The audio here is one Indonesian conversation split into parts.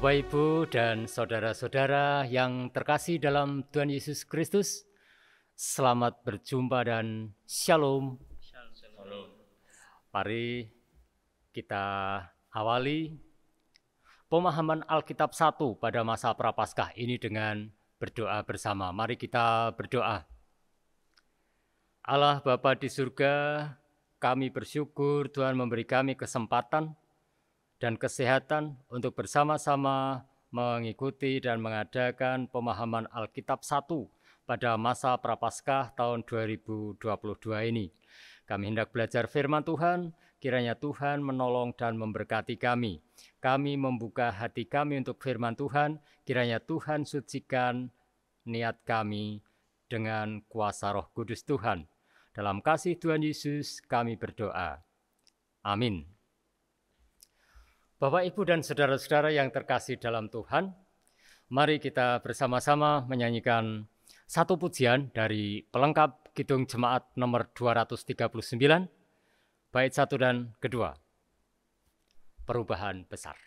Bapak, Ibu, dan saudara-saudara yang terkasih dalam Tuhan Yesus Kristus, selamat berjumpa dan shalom. Shalom. Mari kita awali pemahaman Alkitab 1 pada masa Prapaskah ini dengan berdoa bersama. Mari kita berdoa. Allah Bapa di surga, kami bersyukur Tuhan memberi kami kesempatan dan kesehatan untuk bersama-sama mengikuti dan mengadakan pemahaman Alkitab 1 pada masa Prapaskah tahun 2022 ini. Kami hendak belajar firman Tuhan, kiranya Tuhan menolong dan memberkati kami. Kami membuka hati kami untuk firman Tuhan, kiranya Tuhan sucikan niat kami dengan kuasa Roh Kudus Tuhan. Dalam kasih Tuhan Yesus kami berdoa. Amin. Bapak, Ibu, dan saudara-saudara yang terkasih dalam Tuhan, mari kita bersama-sama menyanyikan satu pujian dari pelengkap Kidung Jemaat nomor 239, bait 1 dan kedua, Perubahan Besar.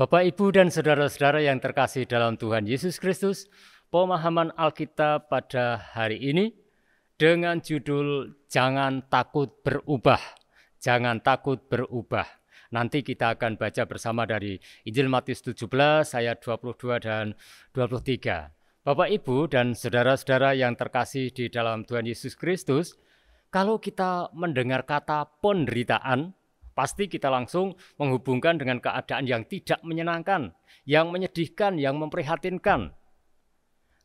Bapak, Ibu, dan saudara-saudara yang terkasih dalam Tuhan Yesus Kristus, pemahaman Alkitab pada hari ini dengan judul Jangan Takut Berubah. Jangan takut berubah. Nanti kita akan baca bersama dari Injil Matius 17 ayat 22 dan 23. Bapak, Ibu, dan saudara-saudara yang terkasih di dalam Tuhan Yesus Kristus, kalau kita mendengar kata penderitaan, pasti kita langsung menghubungkan dengan keadaan yang tidak menyenangkan, yang menyedihkan, yang memprihatinkan.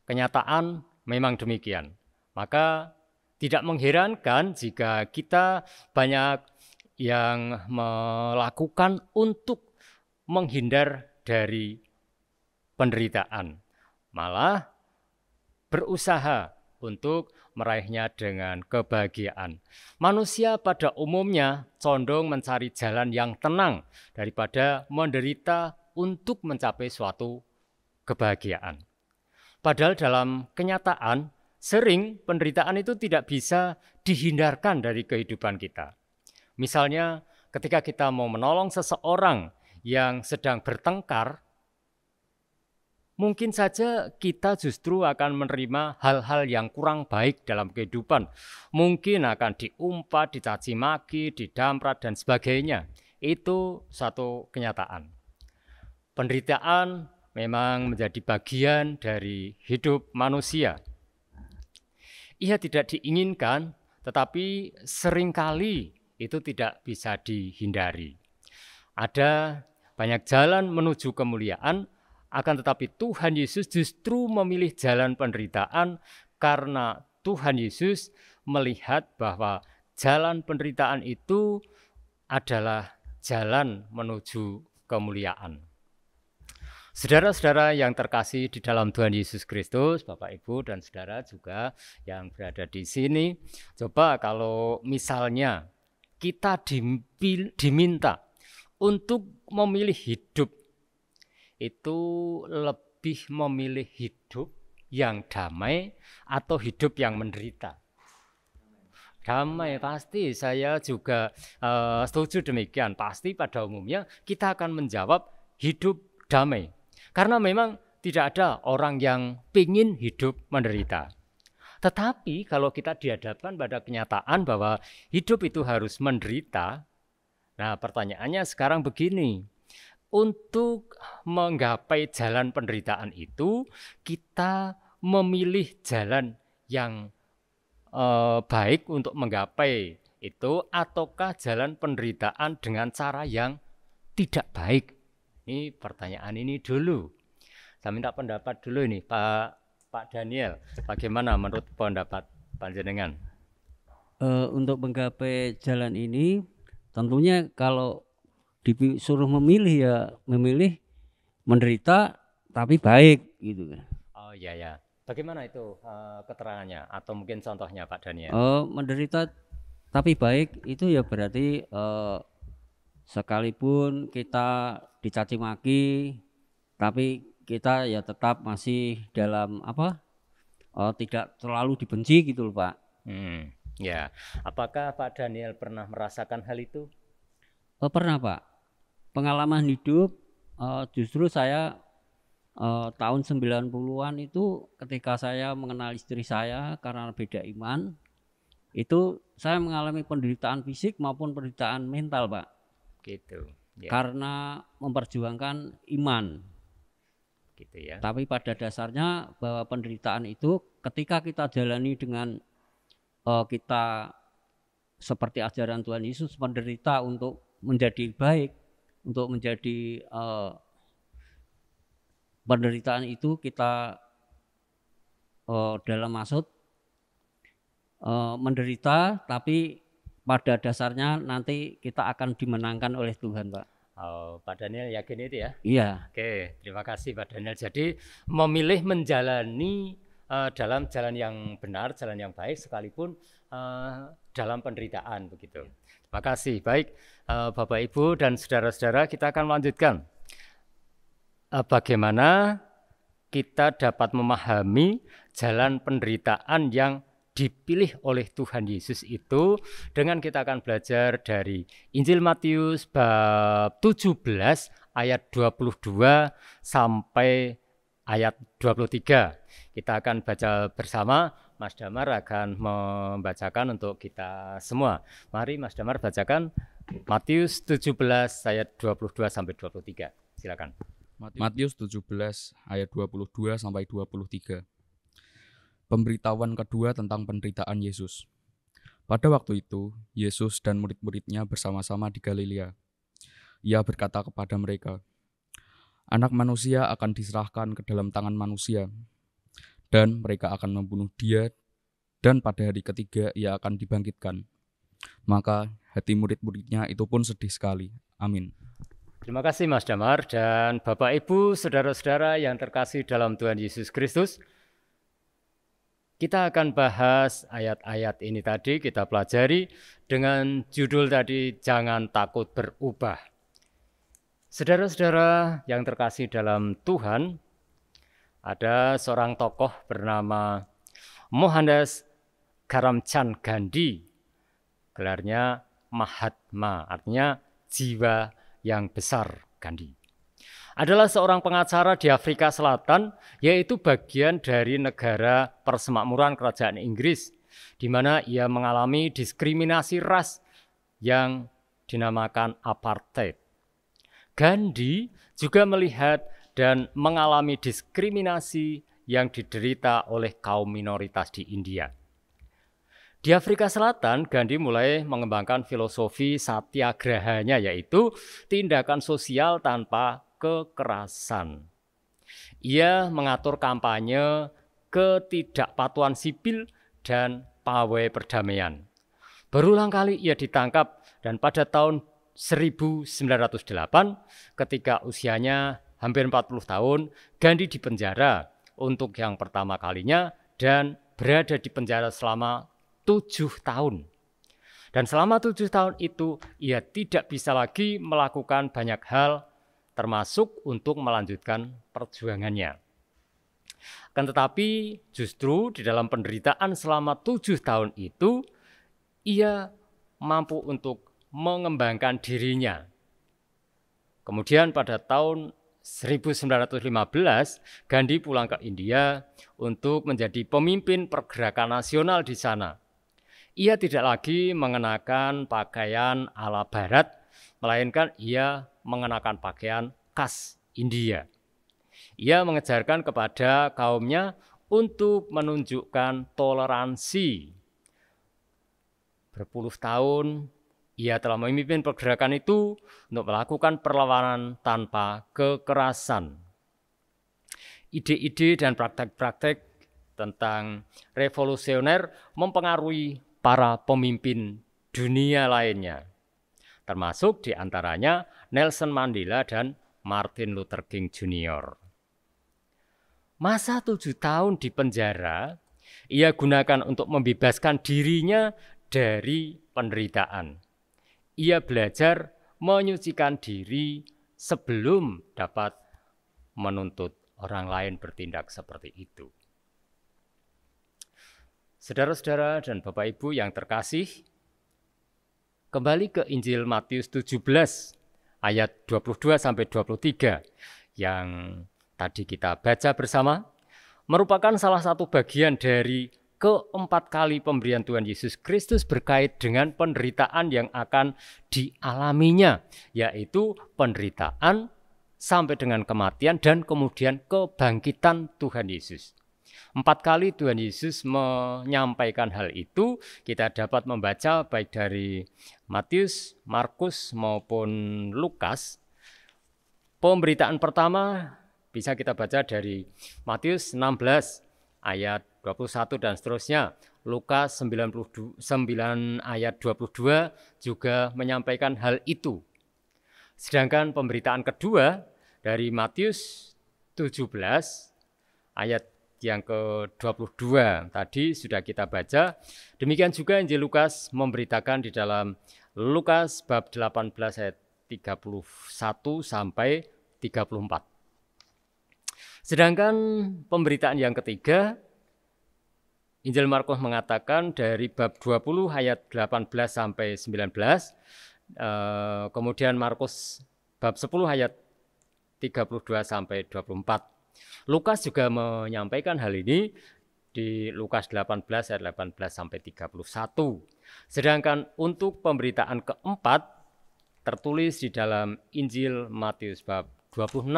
Kenyataan memang demikian. Maka tidak mengherankan jika kita banyak yang melakukan untuk menghindar dari penderitaan. Malah berusaha untuk meraihnya dengan kebahagiaan. Manusia pada umumnya condong mencari jalan yang tenang daripada menderita untuk mencapai suatu kebahagiaan. Padahal dalam kenyataan, sering penderitaan itu tidak bisa dihindarkan dari kehidupan kita. Misalnya ketika kita mau menolong seseorang yang sedang bertengkar, mungkin saja kita justru akan menerima hal-hal yang kurang baik dalam kehidupan. Mungkin akan diumpat, dicaci maki, didamprat, dan sebagainya. Itu satu kenyataan. Penderitaan memang menjadi bagian dari hidup manusia. Ia tidak diinginkan, tetapi seringkali itu tidak bisa dihindari. Ada banyak jalan menuju kemuliaan, akan tetapi Tuhan Yesus justru memilih jalan penderitaan karena Tuhan Yesus melihat bahwa jalan penderitaan itu adalah jalan menuju kemuliaan. Saudara-saudara yang terkasih di dalam Tuhan Yesus Kristus, Bapak Ibu dan saudara juga yang berada di sini, coba kalau misalnya kita diminta untuk memilih hidup, itu lebih memilih hidup yang damai atau hidup yang menderita? Damai, pasti saya juga setuju demikian. Pasti pada umumnya kita akan menjawab hidup damai. Karena memang tidak ada orang yang ingin hidup menderita. Tetapi kalau kita dihadapkan pada kenyataan bahwa hidup itu harus menderita, nah pertanyaannya sekarang begini, untuk menggapai jalan penderitaan itu, kita memilih jalan yang baik untuk menggapai itu, ataukah jalan penderitaan dengan cara yang tidak baik? Ini pertanyaan ini dulu. Saya minta pendapat dulu ini, Pak Daniel. Bagaimana menurut pendapat panjenengan? Untuk menggapai jalan ini, tentunya kalau disuruh memilih ya memilih menderita tapi baik gitu kan. Oh iya ya. Bagaimana itu keterangannya atau mungkin contohnya Pak Daniel? Menderita tapi baik itu ya berarti sekalipun kita dicaci maki, tapi kita ya tetap masih dalam tidak terlalu dibenci gitu loh Pak. Ya, apakah Pak Daniel pernah merasakan hal itu? Pernah Pak. Pengalaman hidup justru saya tahun 90-an itu ketika saya mengenal istri saya karena beda iman, itu saya mengalami penderitaan fisik maupun penderitaan mental Pak. Gitu. Ya. Karena memperjuangkan iman. Gitu ya. Tapi pada dasarnya bahwa penderitaan itu ketika kita jalani dengan kita seperti ajaran Tuhan Yesus, menderita untuk menjadi baik, untuk menjadi penderitaan itu kita dalam maksud menderita, tapi pada dasarnya nanti kita akan dimenangkan oleh Tuhan Pak. Oh, Pak Daniel yakin itu ya? Iya. Oke, terima kasih Pak Daniel. Jadi memilih menjalani dalam jalan yang benar, jalan yang baik sekalipun dalam penderitaan begitu. Terima kasih. Baik, Bapak Ibu dan saudara-saudara, kita akan melanjutkan. Bagaimana kita dapat memahami jalan penderitaan yang dipilih oleh Tuhan Yesus itu, dengan kita akan belajar dari Injil Matius bab 17 ayat 22 sampai ayat 23. Kita akan baca bersama. Mas Damar akan membacakan untuk kita semua. Mari Mas Damar bacakan Matius 17 ayat 22 sampai 23. Silakan. Matius 17 ayat 22 sampai 23. Pemberitahuan kedua tentang penderitaan Yesus. Pada waktu itu, Yesus dan murid-muridnya bersama-sama di Galilea. Ia berkata kepada mereka, "Anak manusia akan diserahkan ke dalam tangan manusia, dan mereka akan membunuh dia, dan pada hari ketiga ia akan dibangkitkan." Maka hati murid-muridnya itu pun sedih sekali. Amin. Terima kasih Mas Damar dan Bapak Ibu, saudara-saudara yang terkasih dalam Tuhan Yesus Kristus. Kita akan bahas ayat-ayat ini tadi, kita pelajari dengan judul tadi, jangan takut berubah. Saudara-saudara yang terkasih dalam Tuhan, ada seorang tokoh bernama Mohandas Karamchand Gandhi, gelarnya Mahatma, artinya jiwa yang besar Gandhi. Adalah seorang pengacara di Afrika Selatan, yaitu bagian dari negara persemakmuran kerajaan Inggris, di mana ia mengalami diskriminasi ras yang dinamakan apartheid. Gandhi juga melihat dan mengalami diskriminasi yang diderita oleh kaum minoritas di India. Di Afrika Selatan, Gandhi mulai mengembangkan filosofi satyagrahanya, yaitu tindakan sosial tanpa kekerasan. Ia mengatur kampanye ketidakpatuhan sipil dan pawai perdamaian. Berulang kali ia ditangkap dan pada tahun 1908 ketika usianya hampir 40 tahun, Gandhi dipenjara untuk yang pertama kalinya dan berada di penjara selama 7 tahun. Dan selama 7 tahun itu ia tidak bisa lagi melakukan banyak hal termasuk untuk melanjutkan perjuangannya. Akan tetapi justru di dalam penderitaan selama 7 tahun itu ia mampu untuk mengembangkan dirinya. Kemudian pada tahun 1915 Gandhi pulang ke India untuk menjadi pemimpin pergerakan nasional di sana. Ia tidak lagi mengenakan pakaian ala barat, melainkan ia mengenakan pakaian khas India. Ia mengejarkan kepada kaumnya untuk menunjukkan toleransi. Berpuluh tahun ia telah memimpin pergerakan itu untuk melakukan perlawanan tanpa kekerasan. Ide-ide dan praktek-praktek tentang revolusioner mempengaruhi para pemimpin dunia lainnya, termasuk diantaranya Nelson Mandela dan Martin Luther King Jr. Masa 7 tahun di penjara ia gunakan untuk membebaskan dirinya dari penderitaan. Ia belajar menyucikan diri sebelum dapat menuntut orang lain bertindak seperti itu. Saudara-saudara dan Bapak Ibu yang terkasih, kembali ke Injil Matius 17 ayat 22-23 yang tadi kita baca bersama, merupakan salah satu bagian dari keempat kali pemberian Tuhan Yesus Kristus berkait dengan penderitaan yang akan dialaminya, yaitu penderitaan sampai dengan kematian dan kemudian kebangkitan Tuhan Yesus. 4 kali Tuhan Yesus menyampaikan hal itu. Kita dapat membaca baik dari Matius, Markus maupun Lukas. Pemberitaan pertama bisa kita baca dari Matius 16 ayat 21 dan seterusnya. Lukas 9 ayat 22 juga menyampaikan hal itu. Sedangkan pemberitaan kedua dari Matius 17 ayat yang ke-22 tadi sudah kita baca. Demikian juga Injil Lukas memberitakan di dalam Lukas bab 18 ayat 31 sampai 34. Sedangkan pemberitaan yang ketiga, Injil Markus mengatakan dari bab 20 ayat 18 sampai 19, kemudian Markus bab 10 ayat 32 sampai 24. Lukas juga menyampaikan hal ini di Lukas 18 ayat 18 sampai 31. Sedangkan untuk pemberitaan keempat tertulis di dalam Injil Matius bab 26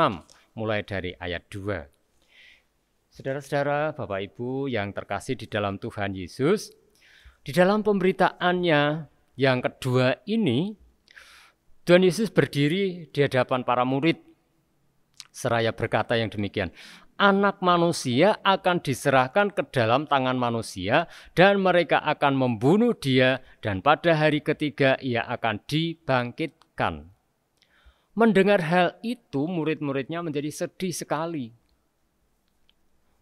mulai dari ayat 2. Saudara-saudara, Bapak Ibu yang terkasih di dalam Tuhan Yesus, di dalam pemberitaannya yang kedua ini, Tuhan Yesus berdiri di hadapan para murid seraya berkata yang demikian, Anak manusia akan diserahkan ke dalam tangan manusia dan mereka akan membunuh dia dan pada hari ketiga ia akan dibangkitkan. Mendengar hal itu murid-muridnya menjadi sedih sekali.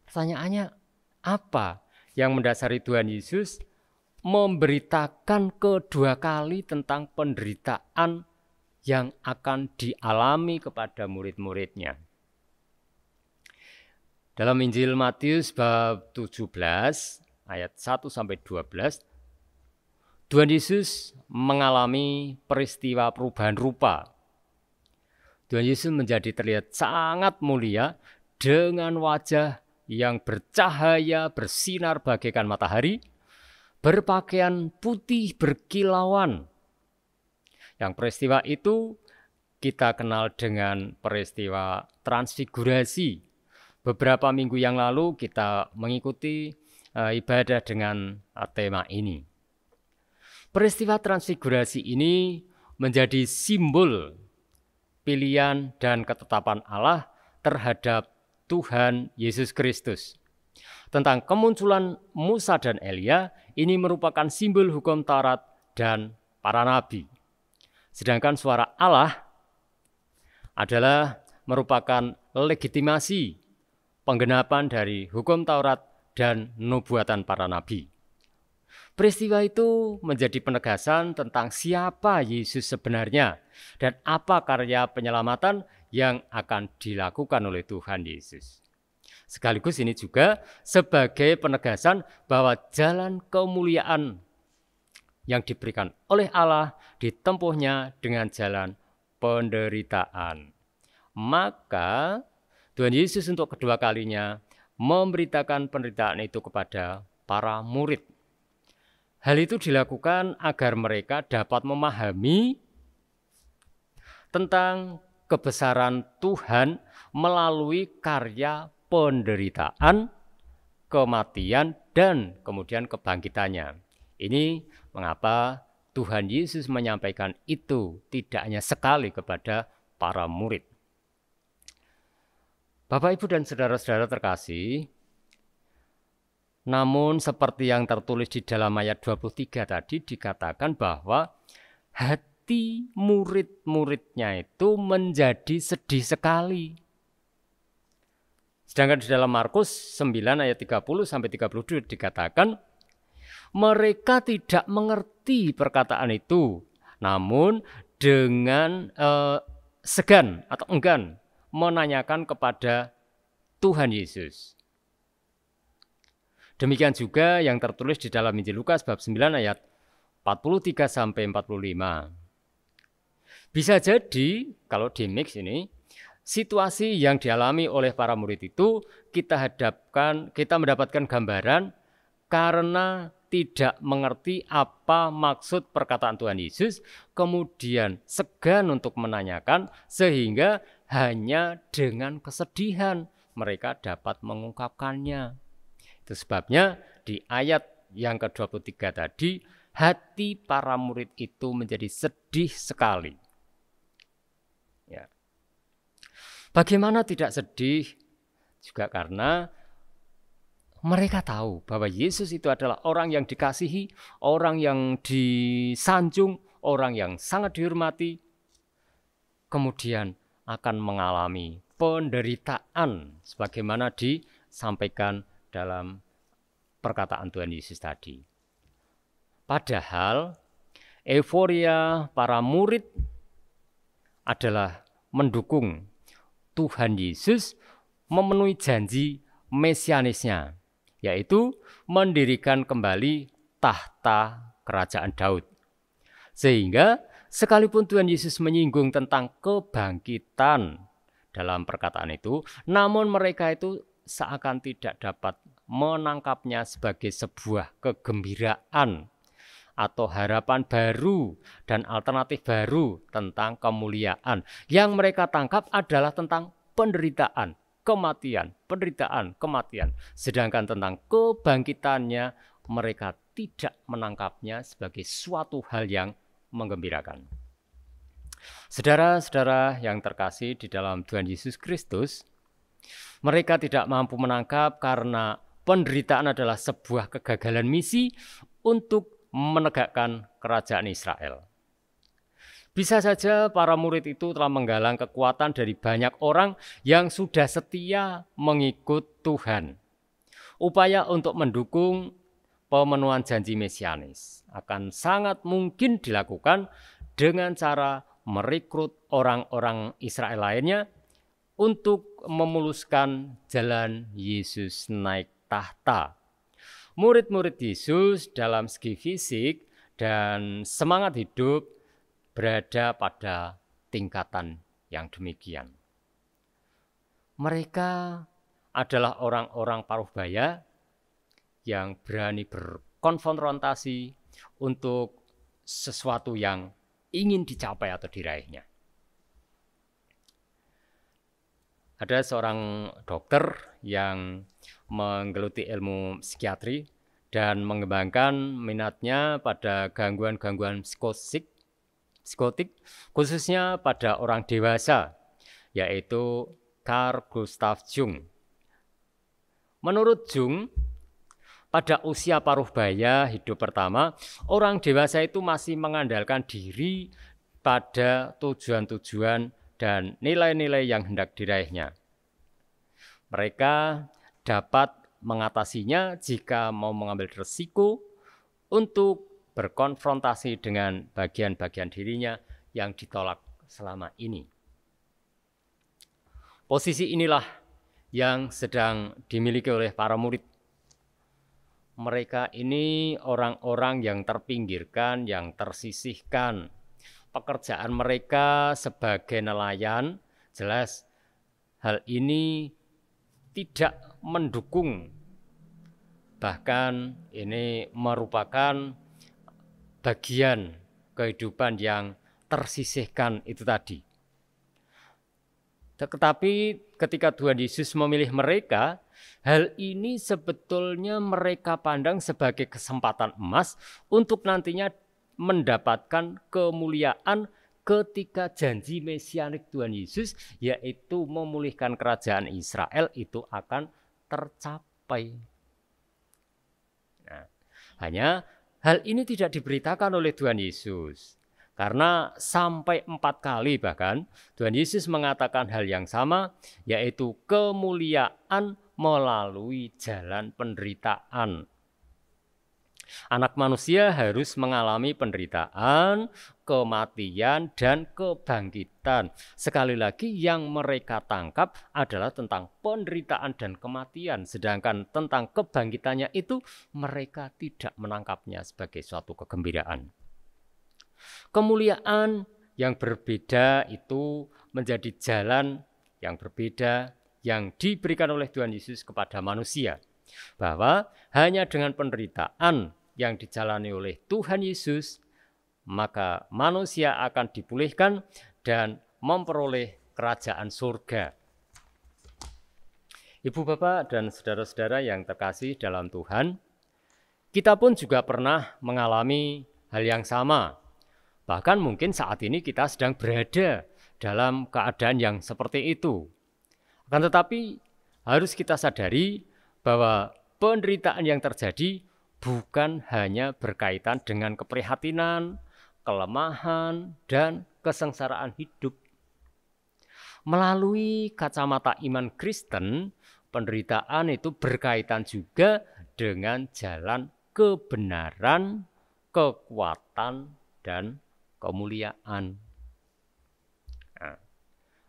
Pertanyaannya, apa yang mendasari Tuhan Yesus memberitakan kedua kali tentang penderitaan yang akan dialami kepada murid-muridnya? Dalam Injil Matius bab 17 ayat 1 sampai 12, Tuhan Yesus mengalami peristiwa perubahan rupa. Tuhan Yesus menjadi terlihat sangat mulia dengan wajah yang bercahaya bersinar bagaikan matahari, berpakaian putih berkilauan. Yang peristiwa itu kita kenal dengan peristiwa transfigurasi. Beberapa minggu yang lalu kita mengikuti ibadah dengan tema ini. Peristiwa transfigurasi ini menjadi simbol pilihan dan ketetapan Allah terhadap Tuhan Yesus Kristus. Tentang kemunculan Musa dan Elia, ini merupakan simbol hukum Taurat dan para nabi. Sedangkan suara Allah adalah merupakan legitimasi penggenapan dari hukum Taurat dan nubuatan para nabi. Peristiwa itu menjadi penegasan tentang siapa Yesus sebenarnya dan apa karya penyelamatan yang akan dilakukan oleh Tuhan Yesus. Sekaligus ini juga sebagai penegasan bahwa jalan kemuliaan yang diberikan oleh Allah ditempuhnya dengan jalan penderitaan. Maka Tuhan Yesus untuk kedua kalinya memberitakan penderitaan itu kepada para murid. Hal itu dilakukan agar mereka dapat memahami tentang kebesaran Tuhan melalui karya penderitaan, kematian, dan kemudian kebangkitannya. Ini mengapa Tuhan Yesus menyampaikan itu tidak hanya sekali kepada para murid. Bapak, Ibu, dan saudara-saudara terkasih, namun seperti yang tertulis di dalam ayat 23 tadi dikatakan bahwa hati murid-muridnya itu menjadi sedih sekali. Sedangkan di dalam Markus 9 ayat 30 sampai 32 dikatakan mereka tidak mengerti perkataan itu, namun dengan segan atau enggan menanyakan kepada Tuhan Yesus. Demikian juga yang tertulis di dalam Injil Lukas bab 9 ayat 43 sampai 45. Bisa jadi kalau di mix ini situasi yang dialami oleh para murid itu kita mendapatkan gambaran karena tidak mengerti apa maksud perkataan Tuhan Yesus, kemudian segan untuk menanyakan sehingga hanya dengan kesedihan mereka dapat mengungkapkannya. Itu sebabnya di ayat yang ke-23 tadi, hati para murid itu menjadi sedih sekali. Ya. Bagaimana tidak sedih? Juga karena mereka tahu bahwa Yesus itu adalah orang yang dikasihi, orang yang disanjung, orang yang sangat dihormati, kemudian akan mengalami penderitaan sebagaimana disampaikan dalam perkataan Tuhan Yesus tadi. Padahal euforia para murid adalah mendukung Tuhan Yesus memenuhi janji mesianisnya, yaitu mendirikan kembali tahta kerajaan Daud. Sehingga sekalipun Tuhan Yesus menyinggung tentang kebangkitan dalam perkataan itu, namun mereka itu seakan tidak dapat menangkapnya sebagai sebuah kegembiraan atau harapan baru dan alternatif baru tentang kemuliaan. Yang mereka tangkap adalah tentang penderitaan, kematian, penderitaan, kematian. Sedangkan tentang kebangkitannya mereka tidak menangkapnya sebagai suatu hal yang menggembirakan. Saudara-saudara yang terkasih di dalam Tuhan Yesus Kristus, mereka tidak mampu menangkap karena penderitaan adalah sebuah kegagalan misi untuk menegakkan kerajaan Israel. Bisa saja para murid itu telah menggalang kekuatan dari banyak orang yang sudah setia mengikut Tuhan. Upaya untuk mendukung pemenuhan janji mesianis akan sangat mungkin dilakukan dengan cara merekrut orang-orang Israel lainnya untuk memuluskan jalan Yesus naik tahta. Murid-murid Yesus dalam segi fisik dan semangat hidup berada pada tingkatan yang demikian. Mereka adalah orang-orang paruh baya yang berani berkonfrontasi untuk sesuatu yang ingin dicapai atau diraihnya. Ada seorang dokter yang menggeluti ilmu psikiatri dan mengembangkan minatnya pada gangguan-gangguan psikotik, khususnya pada orang dewasa, yaitu Carl Gustav Jung. Menurut Jung, pada usia paruh baya hidup pertama, orang dewasa itu masih mengandalkan diri pada tujuan-tujuan dan nilai-nilai yang hendak diraihnya. Mereka dapat mengatasinya jika mau mengambil risiko untuk berkonfrontasi dengan bagian-bagian dirinya yang ditolak selama ini. Posisi inilah yang sedang dimiliki oleh para murid. Mereka ini orang-orang yang terpinggirkan, yang tersisihkan. Pekerjaan mereka sebagai nelayan, jelas hal ini tidak mendukung, bahkan ini merupakan bagian kehidupan yang tersisihkan itu tadi. Tetapi ketika Tuhan Yesus memilih mereka, hal ini sebetulnya mereka pandang sebagai kesempatan emas untuk nantinya mendapatkan kemuliaan ketika janji mesianik Tuhan Yesus, yaitu memulihkan kerajaan Israel, itu akan tercapai. Nah, hanya hal ini tidak diberitakan oleh Tuhan Yesus. Karena sampai 4 kali bahkan Tuhan Yesus mengatakan hal yang sama, yaitu kemuliaan melalui jalan penderitaan. Anak manusia harus mengalami penderitaan, kematian, dan kebangkitan. Sekali lagi yang mereka tangkap adalah tentang penderitaan dan kematian. Sedangkan tentang kebangkitannya itu mereka tidak menangkapnya sebagai suatu kegembiraan. Kemuliaan yang berbeda itu menjadi jalan yang berbeda yang diberikan oleh Tuhan Yesus kepada manusia. Bahwa hanya dengan penderitaan yang dijalani oleh Tuhan Yesus, maka manusia akan dipulihkan dan memperoleh kerajaan surga. Ibu, bapak, dan saudara-saudara yang terkasih dalam Tuhan, kita pun juga pernah mengalami hal yang sama. Bahkan mungkin saat ini kita sedang berada dalam keadaan yang seperti itu. Akan tetapi harus kita sadari bahwa penderitaan yang terjadi bukan hanya berkaitan dengan keprihatinan, kelemahan, dan kesengsaraan hidup. Melalui kacamata iman Kristen, penderitaan itu berkaitan juga dengan jalan kebenaran, kekuatan, dan kemuliaan. Nah,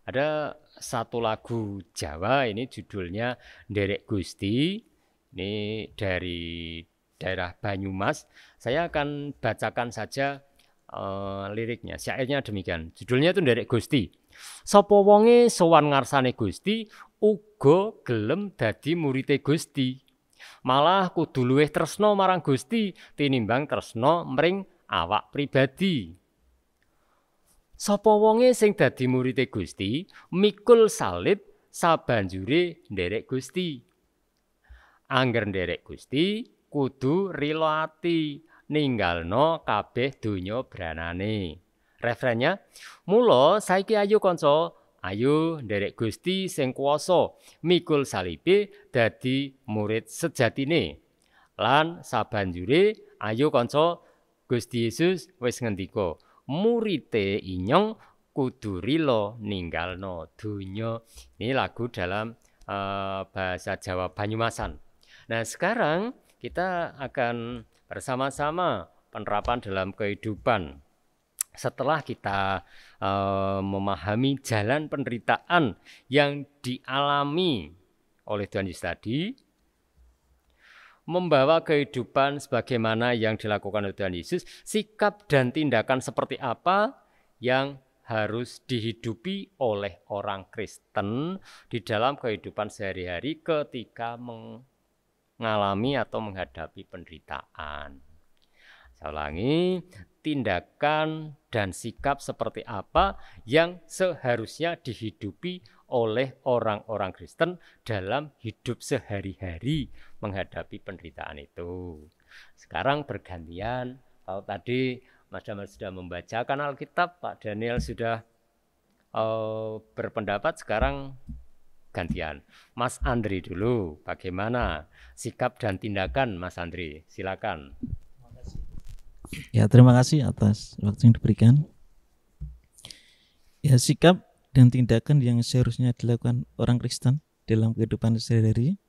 ada satu lagu Jawa, ini judulnya Nderek Gusti, ini dari daerah Banyumas. Saya akan bacakan saja liriknya, syairnya demikian. Judulnya itu Nderek Gusti. Sapa wonge sowan ngarsane Gusti, uga gelem dadi murite Gusti. Malah kudu luwih tresna marang Gusti tinimbang tresna mring awak pribadi. Sapa wonge sing dadi murite Gusti, mikul salib sabanjure nderek Gusti. Angger nderek Gusti, kudu rila ati, ninggalno kabeh donya branane. Refrennya, mula saiki ayo kanca, ayo nderek Gusti sing kuwasa, mikul salibe dadi murid sejatine. Lan sabanjure ayo kanca, Gusti Yesus wis ngendika, murite inyong kudu rila ninggalno donya. Ini lagu dalam bahasa Jawa Banyumasan. Nah, sekarang kita akan bersama-sama penerapan dalam kehidupan. Setelah kita memahami jalan penderitaan yang dialami oleh Tuhan Yesus tadi, membawa kehidupan sebagaimana yang dilakukan oleh Tuhan Yesus, sikap dan tindakan seperti apa yang harus dihidupi oleh orang Kristen di dalam kehidupan sehari-hari ketika mengalami atau menghadapi penderitaan. Saya ulangi, tindakan dan sikap seperti apa yang seharusnya dihidupi oleh orang-orang Kristen dalam hidup sehari-hari menghadapi penderitaan itu. Sekarang bergantian, kalau tadi Mas Damar sudah membacakan Alkitab, Pak Daniel sudah berpendapat, sekarang gantian. Mas Andri dulu, bagaimana sikap dan tindakan Mas Andri? Silakan. Ya, terima kasih atas waktu yang diberikan. Ya, sikap dan tindakan yang seharusnya dilakukan orang Kristen dalam kehidupan sehari-hari,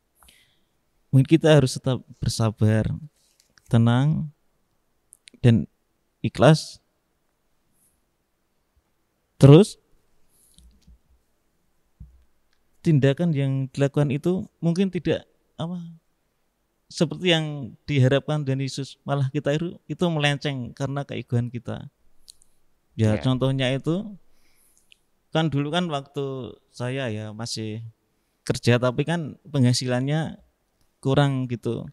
mungkin kita harus tetap bersabar, tenang, dan ikhlas. Terus tindakan yang dilakukan itu mungkin tidak seperti yang diharapkan Tuhan Yesus, malah kita itu melenceng karena keegoan kita. Ya, contohnya itu kan dulu kan waktu saya ya masih kerja tapi kan penghasilannya kurang gitu.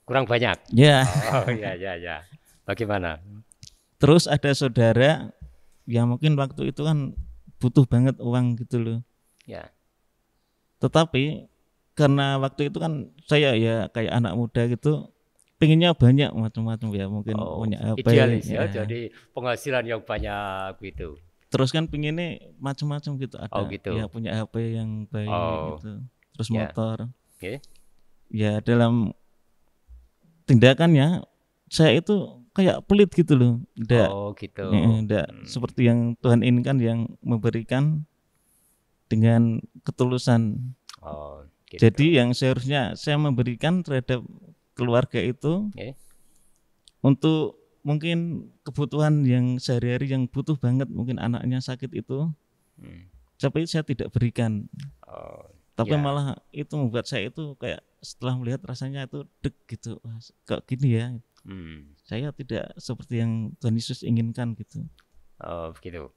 Kurang banyak. Ya. Oh ya. Bagaimana? Terus ada saudara yang mungkin waktu itu kan butuh banget uang gitu loh. Ya. Tetapi karena waktu itu kan saya ya kayak anak muda gitu, pengennya banyak macam-macam ya, mungkin punya HP. Idealis ya, jadi penghasilan yang banyak gitu. Terus kan pengennya macam-macam gitu, ada gitu. ya punya HP yang baik gitu, terus motor. Okay. Ya dalam tindakannya saya itu kayak pelit gitu loh, enggak seperti yang Tuhan inginkan, yang memberikan dengan ketulusan. Gitu. Jadi yang seharusnya saya memberikan terhadap keluarga itu untuk mungkin kebutuhan yang sehari-hari yang butuh banget, mungkin anaknya sakit itu, tapi saya tidak berikan. Tapi malah itu membuat saya itu kayak setelah melihat rasanya itu deg gitu, kok gini ya. Saya tidak seperti yang Tuhan Yesus inginkan gitu. Begitu.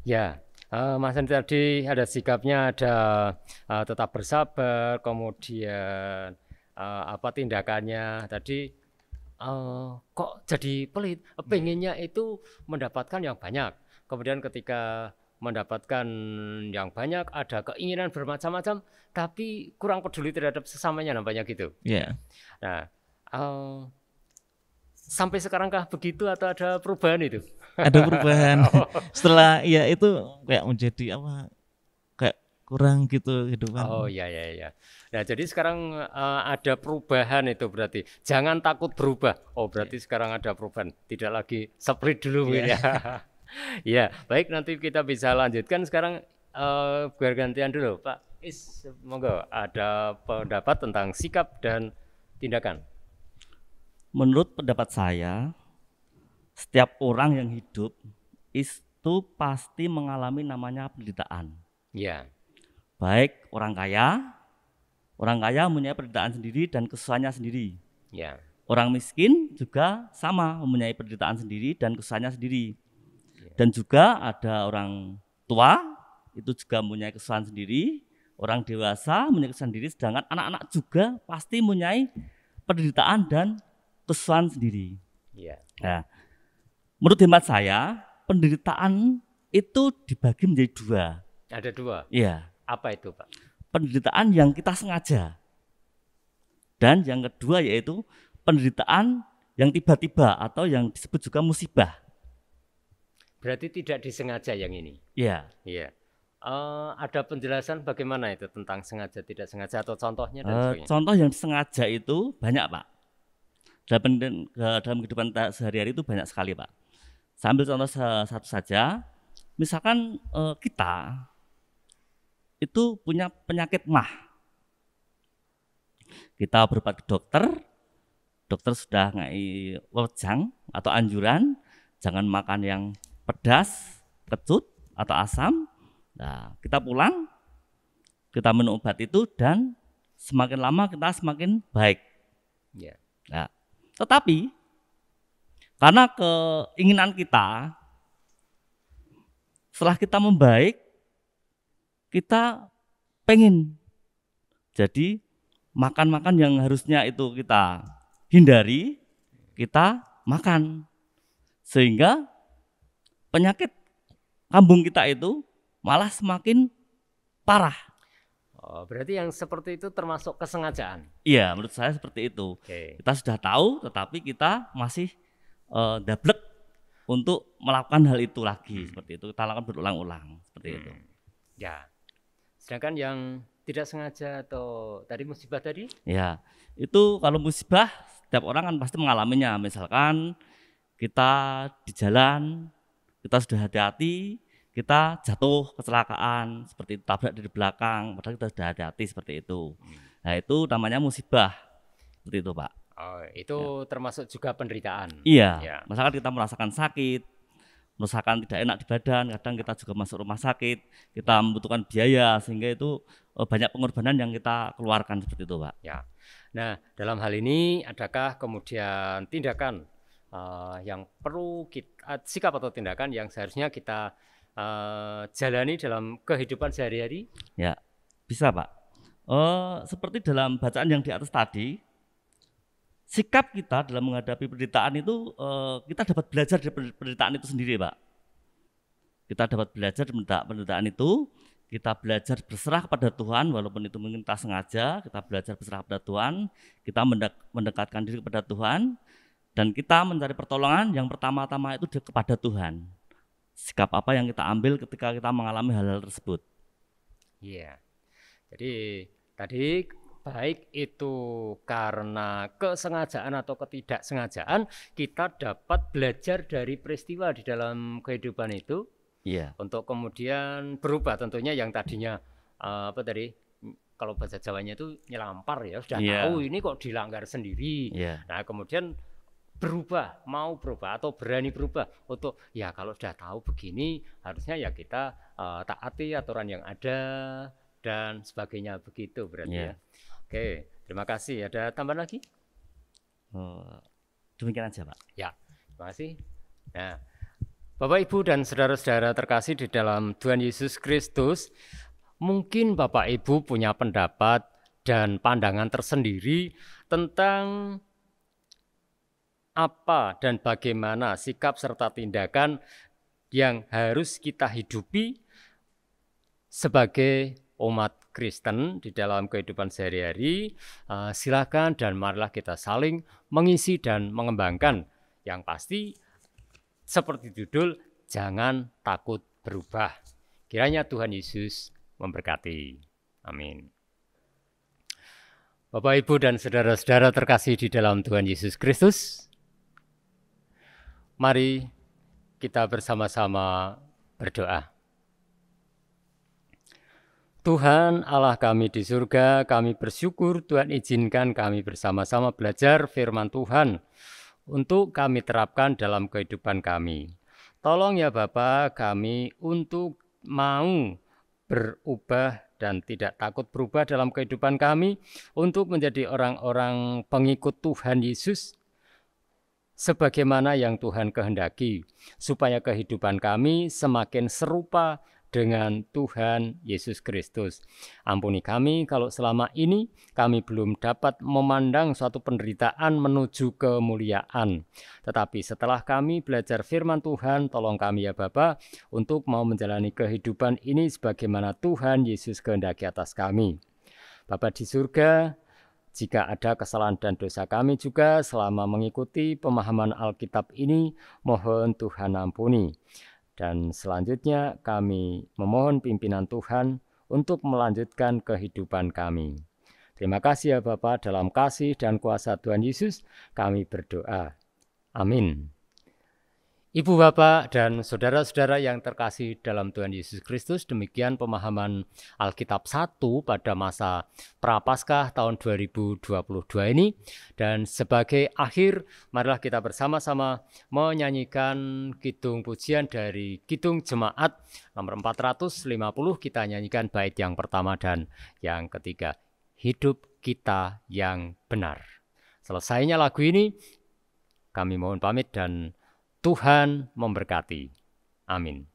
Ya. Mas Andi tadi ada sikapnya, ada tetap bersabar, kemudian tindakannya tadi kok jadi pelit, pengennya itu mendapatkan yang banyak, kemudian ketika mendapatkan yang banyak ada keinginan bermacam-macam tapi kurang peduli terhadap sesamanya, nampaknya gitu. Nah, sampai sekarangkah begitu atau ada perubahan itu? Ada perubahan. Setelah itu kayak menjadi kayak kurang gitu kehidupan. Iya. Nah, jadi sekarang ada perubahan itu berarti. Jangan takut berubah. Berarti sekarang ada perubahan. Tidak lagi seperti dulu ya. Ya, baik, nanti kita bisa lanjutkan sekarang bergantian dulu, Pak Is. Monggo, ada pendapat tentang sikap dan tindakan. Menurut pendapat saya, setiap orang yang hidup itu pasti mengalami namanya penderitaan. Ya. Baik orang kaya mempunyai penderitaan sendiri dan kesusahannya sendiri. Ya. Orang miskin juga sama, mempunyai penderitaan sendiri dan kesusahannya sendiri. Dan juga ada orang tua, itu juga mempunyai kesusahan sendiri. Orang dewasa mempunyai kesusahan sendiri, sedangkan anak-anak juga pasti mempunyai penderitaan dan kesusahan sendiri. Nah, menurut hemat saya, penderitaan itu dibagi menjadi dua. Ada dua? Iya. Apa itu, Pak? Penderitaan yang kita sengaja. Dan yang kedua yaitu penderitaan yang tiba-tiba atau yang disebut juga musibah. Berarti tidak disengaja yang ini? Iya. Ada penjelasan bagaimana itu tentang sengaja tidak sengaja atau contohnya dan sebagainya? Contoh yang disengaja itu banyak, Pak. Dalam kehidupan sehari-hari itu banyak sekali, Pak. Saya ambil contoh satu saja. Misalkan kita itu punya penyakit MAH. Kita berobat ke dokter sudah ngasih wejangan atau anjuran jangan makan yang pedas, kecut atau asam. Nah, kita pulang, kita minum obat itu dan semakin lama kita semakin baik. Nah, tetapi karena keinginan kita, setelah kita membaik, kita pengen jadi makan-makan yang harusnya itu kita hindari, kita makan. Sehingga penyakit kambung kita itu malah semakin parah. Oh, berarti yang seperti itu termasuk kesengajaan. Iya, menurut saya seperti itu. Oke. Kita sudah tahu, tetapi kita masih dablek untuk melakukan hal itu lagi. Seperti itu, kita lakukan berulang-ulang. Seperti itu. Ya. Sedangkan yang tidak sengaja atau tadi musibah tadi? Ya, itu kalau musibah setiap orang kan pasti mengalaminya. Misalkan kita di jalan, kita sudah hati-hati, kita jatuh kecelakaan seperti itu, tabrak dari belakang, padahal kita sudah hati-hati seperti itu. Nah itu namanya musibah, seperti itu Pak. Oh, itu termasuk juga penderitaan. Iya, Ya. misalkan kita merasakan sakit, merasakan tidak enak di badan, kadang kita juga masuk rumah sakit, kita membutuhkan biaya sehingga itu banyak pengorbanan yang kita keluarkan seperti itu Pak. Ya. Nah, dalam hal ini adakah kemudian tindakan yang perlu kita, sikap atau tindakan yang seharusnya kita jalani dalam kehidupan sehari-hari? Ya, bisa Pak. Seperti dalam bacaan yang di atas tadi, sikap kita dalam menghadapi penderitaan itu kita dapat belajar dari penderitaan itu sendiri Pak. Kita dapat belajar dari penderitaan itu, kita belajar berserah kepada Tuhan walaupun itu mungkin tak sengaja, kita belajar berserah kepada Tuhan, kita mendekatkan diri kepada Tuhan, dan kita mencari pertolongan yang pertama-tama itu kepada Tuhan. Sikap apa yang kita ambil ketika kita mengalami hal-hal tersebut. Iya. Jadi tadi baik itu karena kesengajaan atau ketidaksengajaan, kita dapat belajar dari peristiwa di dalam kehidupan itu. Iya. Untuk kemudian berubah tentunya yang tadinya apa tadi kalau bahasa Jawanya itu nyelampar ya, sudah tahu ini kok dilanggar sendiri. Nah, kemudian mau berubah atau berani berubah untuk ya kalau sudah tahu begini harusnya ya kita taati aturan yang ada dan sebagainya begitu berarti ya. Oke, terima kasih. Ada tambahan lagi? Demikian aja Pak. Ya, terima kasih. Nah, Bapak, Ibu, dan saudara-saudara terkasih di dalam Tuhan Yesus Kristus, mungkin Bapak Ibu punya pendapat dan pandangan tersendiri tentang apa dan bagaimana sikap serta tindakan yang harus kita hidupi sebagai umat Kristen di dalam kehidupan sehari-hari. Silakan dan marilah kita saling mengisi dan mengembangkan. Yang pasti seperti judul, jangan takut berubah. Kiranya Tuhan Yesus memberkati. Amin. Bapak, Ibu, dan saudara-saudara terkasih di dalam Tuhan Yesus Kristus, mari kita bersama-sama berdoa. Tuhan Allah kami di surga, kami bersyukur Tuhan izinkan kami bersama-sama belajar firman Tuhan untuk kami terapkan dalam kehidupan kami. Tolong ya Bapa kami untuk mau berubah dan tidak takut berubah dalam kehidupan kami untuk menjadi orang-orang pengikut Tuhan Yesus sebagaimana yang Tuhan kehendaki, supaya kehidupan kami semakin serupa dengan Tuhan Yesus Kristus. Ampuni kami kalau selama ini kami belum dapat memandang suatu penderitaan menuju kemuliaan. Tetapi setelah kami belajar firman Tuhan, tolong kami ya Bapa untuk mau menjalani kehidupan ini sebagaimana Tuhan Yesus kehendaki atas kami. Bapa di surga, jika ada kesalahan dan dosa kami juga selama mengikuti pemahaman Alkitab ini, mohon Tuhan ampuni. Dan selanjutnya kami memohon pimpinan Tuhan untuk melanjutkan kehidupan kami. Terima kasih ya Bapa, dalam kasih dan kuasa Tuhan Yesus kami berdoa. Amin. Ibu, Bapak, dan saudara-saudara yang terkasih dalam Tuhan Yesus Kristus, demikian pemahaman Alkitab 1 pada masa Prapaskah tahun 2022 ini. Dan sebagai akhir, marilah kita bersama-sama menyanyikan kidung pujian dari Kidung Jemaat nomor 450. Kita nyanyikan bait yang pertama dan yang ketiga, Hidup Kita Yang Benar. Selesainya lagu ini, kami mohon pamit dan Tuhan memberkati. Amin.